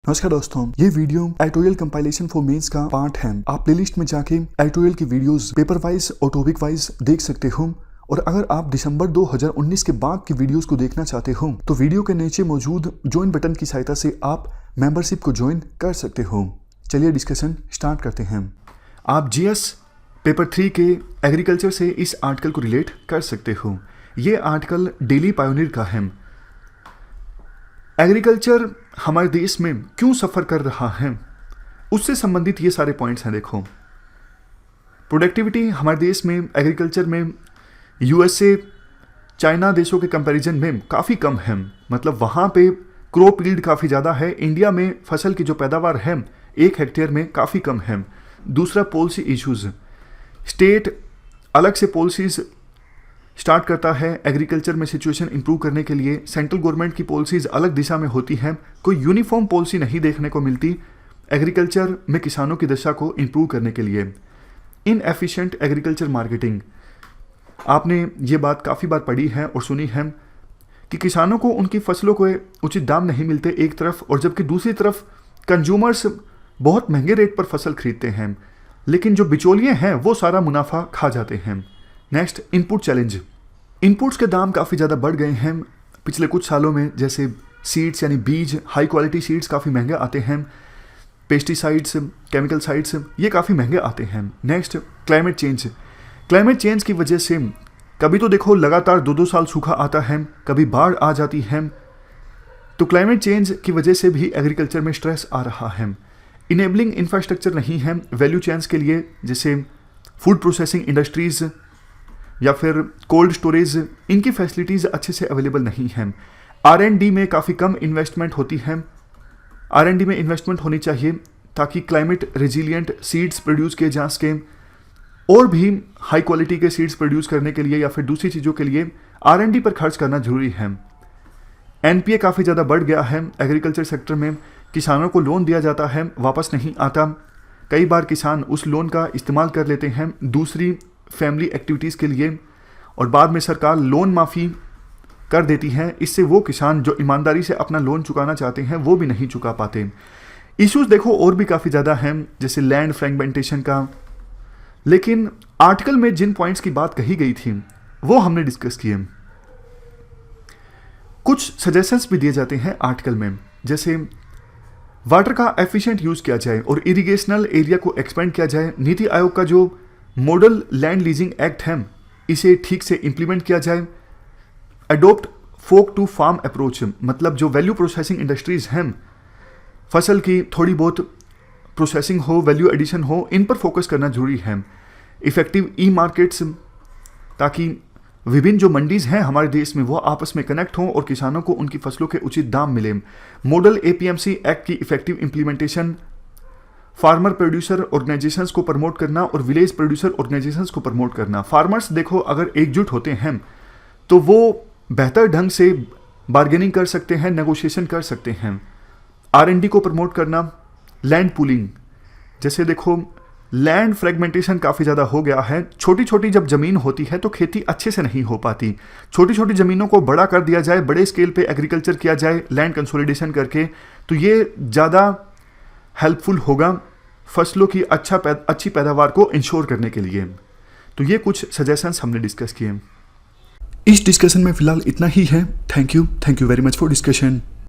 नमस्कार दोस्तों, ये video editorial compilation for mains का पार्ट है। आप प्लेलिस्ट में जाके एडिटोरियल की वीडियोस पेपर वाइज और टॉपिक वाइज देख सकते हो। और अगर आप दिसंबर 2019 के बाद की वीडियोस को देखना चाहते हो तो वीडियो के नीचे मौजूद ज्वाइन बटन की सहायता से आप मेंबरशिप को ज्वाइन कर सकते हो। चलिए डिस्कशन स्टार्ट करते हैं। आप जीएस पेपर 3 के एग्रीकल्चर से इस आर्टिकल को रिलेट कर सकते हो। ये आर्टिकल डेली पायोनियर का है। एग्रीकल्चर हमारे देश में क्यों सफ़र कर रहा है, उससे संबंधित ये सारे पॉइंट्स हैं। देखो, प्रोडक्टिविटी हमारे देश में एग्रीकल्चर में यूएसए, चाइना देशों के कंपैरिजन में काफ़ी कम है। मतलब वहाँ पे क्रॉप यील्ड काफ़ी ज़्यादा है। इंडिया में फसल की जो पैदावार है 1 हेक्टेयर में काफ़ी कम है। दूसरा, पॉलिसी इश्यूज़। स्टेट अलग से पॉलिसीज़ स्टार्ट करता है एग्रीकल्चर में सिचुएशन इंप्रूव करने के लिए। सेंट्रल गवर्नमेंट की पॉलिसीज़ अलग दिशा में होती हैं। कोई यूनिफॉर्म पॉलिसी नहीं देखने को मिलती एग्रीकल्चर में किसानों की दशा को इंप्रूव करने के लिए। इनएफिशिएंट एग्रीकल्चर मार्केटिंग, आपने ये बात काफ़ी बार पढ़ी है और सुनी है कि किसानों को उनकी फसलों को उचित दाम नहीं मिलते एक तरफ, और जबकि दूसरी तरफ कंज्यूमर्स बहुत महंगे रेट पर फसल खरीदते हैं, लेकिन जो बिचौलिए हैं वो सारा मुनाफा खा जाते हैं। Next, input challenge. इनपुट्स के दाम काफ़ी ज़्यादा बढ़ गए हैं पिछले कुछ सालों में। जैसे सीड्स यानी बीज, हाई क्वालिटी सीड्स काफ़ी महंगे आते हैं। पेस्टिसाइड्स, केमिकल साइड्स, ये काफ़ी महंगे आते हैं। Next, climate change. Climate change की वजह से कभी तो देखो लगातार 2-2 साल सूखा आता है, कभी बाढ़ आ जाती है। तो क्लाइमेट चेंज की वजह से भी एग्रीकल्चर में स्ट्रेस आ रहा है। इनेबलिंग इंफ्रास्ट्रक्चर नहीं है वैल्यू चेन्स के लिए, जैसे फूड प्रोसेसिंग इंडस्ट्रीज़ या फिर कोल्ड स्टोरेज, इनकी फैसिलिटीज़ अच्छे से अवेलेबल नहीं हैं। R&D में काफ़ी कम इन्वेस्टमेंट होती है। R&D में इन्वेस्टमेंट होनी चाहिए ताकि क्लाइमेट रेजिलिएंट सीड्स प्रोड्यूस किए जा सकें, और भी हाई क्वालिटी के सीड्स प्रोड्यूस करने के लिए या फिर दूसरी चीज़ों के लिए R&D पर खर्च करना जरूरी है। NPA काफ़ी ज़्यादा बढ़ गया है एग्रीकल्चर सेक्टर में। किसानों को लोन दिया जाता है, वापस नहीं आता। कई बार किसान उस लोन का इस्तेमाल कर लेते हैं दूसरी फैमिली एक्टिविटीज़ के लिए, और बाद में सरकार लोन माफ़ी कर देती है। इससे वो किसान जो ईमानदारी से अपना लोन चुकाना चाहते हैं वो भी नहीं चुका पाते। इश्यूज़ देखो और भी काफ़ी ज़्यादा हैं, जैसे लैंड फ्रैगमेंटेशन का। लेकिन आर्टिकल में जिन पॉइंट्स की बात कही गई थी वो हमने डिस्कस किए। कुछ सजेशंस भी दिए जाते हैं आर्टिकल में, जैसे वाटर का एफिशिएंट यूज़ किया जाए और इरिगेशनल एरिया को एक्सपेंड किया जाए। नीति आयोग का जो मॉडल लैंड लीजिंग एक्ट है इसे ठीक से इंप्लीमेंट किया जाए। Adopt fork to farm approach, मतलब जो वैल्यू प्रोसेसिंग इंडस्ट्रीज हैं, फसल की थोड़ी बहुत प्रोसेसिंग हो, वैल्यू एडिशन हो, इन पर फोकस करना जरूरी है। इफेक्टिव ई मार्केट्स, ताकि विभिन्न जो मंडीज हैं हमारे देश में वो आपस में कनेक्ट हों और किसानों को उनकी फसलों के उचित दाम मिले। मॉडल APMC एक्ट की effective implementation, farmer producer organisations को प्रमोट करना और विलेज प्रोड्यूसर ऑर्गेनाइजेशंस को प्रमोट करना। फार्मर्स देखो अगर एकजुट होते हैं तो वो बेहतर ढंग से बार्गेनिंग कर सकते हैं, नेगोशिएशन कर सकते हैं। R&D को प्रमोट करना। लैंड पूलिंग, जैसे देखो लैंड फ्रेगमेंटेशन काफ़ी ज़्यादा हो गया है। छोटी छोटी जब ज़मीन होती है तो खेती अच्छे से नहीं हो पाती। छोटी छोटी ज़मीनों को बड़ा कर दिया जाए, बड़े स्केल पे एग्रीकल्चर किया जाए लैंड कंसोलिडेशन करके, तो ये ज़्यादा हेल्पफुल होगा फसलों की अच्छी पैदावार को इंश्योर करने के लिए। तो ये कुछ सजेशंस हमने डिस्कस किए। इस डिस्कशन में फिलहाल इतना ही है। Thank you very much for discussion.